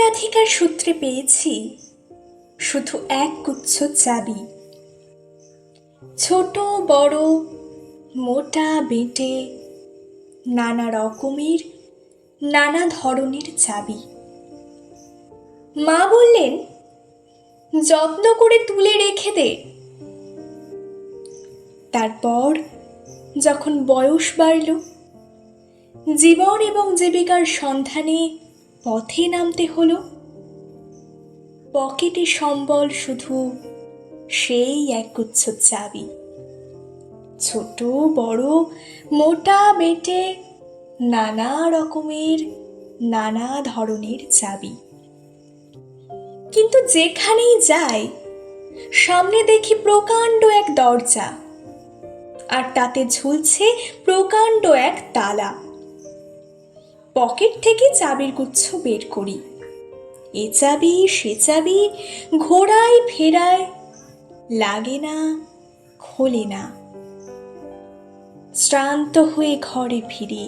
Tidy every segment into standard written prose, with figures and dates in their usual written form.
উত্তরাধিকার সূত্রে পেয়েছি শুধু এক গুচ্ছ চাবি, ছোট বড়, মোটা বেঁটে, নানা রকমের, নানা ধরনের চাবি। মা বললেন, যত্ন করে তুলে রেখে দে। তারপর যখন বয়স বাড়ল, জীবন এবং জীবিকার সন্ধানে পথে নামতে হলো, পকেটে সম্বল শুধু সেই একগুচ্ছ চাবি, ছোট বড়, মোটা বেঁটে, নানা রকমের, নানা ধরনের চাবি। কিন্তু যেখানেই যাই, সামনে দেখি প্রকাণ্ড এক দরজা, আর তাতে ঝুলছে প্রকাণ্ড এক তালা। পকেট থেকে চাবির গুচ্ছ বের করি, এ চাবি সে চাবি ঘোরাই ফেরায়, লাগে না, খোলে না। শ্রান্ত হয়ে ঘরে ফিরি,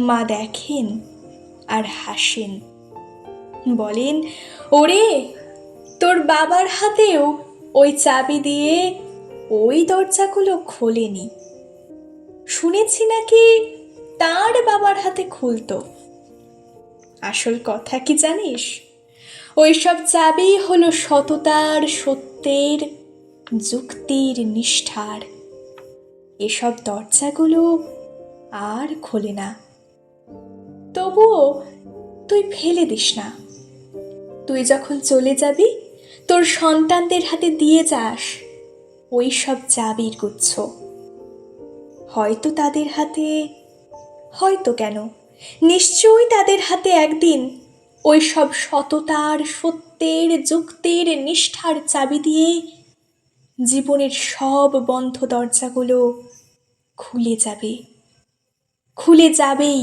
মা দেখেন আর হাসেন, বলেন, ওরে, তোর বাবার হাতেও ওই চাবি দিয়ে ওই দরজাগুলো খোলেনি, শুনেছি নাকি তার বাবার হাতে খুলতো। আসল কথা কি জানিস? ওইসব চাবি হলো সততার, সত্যের, যুক্তির, নিষ্ঠার। এসব দরজাগুলো আর খোলে না। তবুও তুই ফেলে দিস না। তুই যখন চলে যাবি, তোর সন্তানদের হাতে দিয়ে যাস ওই সব চাবির গুচ্ছ। হয়তো তাদের হাতে, হয়তো কেন, নিশ্চয়ই তাদের হাতে একদিন ওই সব সততার, সত্যের, যুক্তির, নিষ্ঠার চাবি দিয়ে জীবনের সব বন্ধ দরজাগুলো খুলে যাবে, খুলে যাবেই।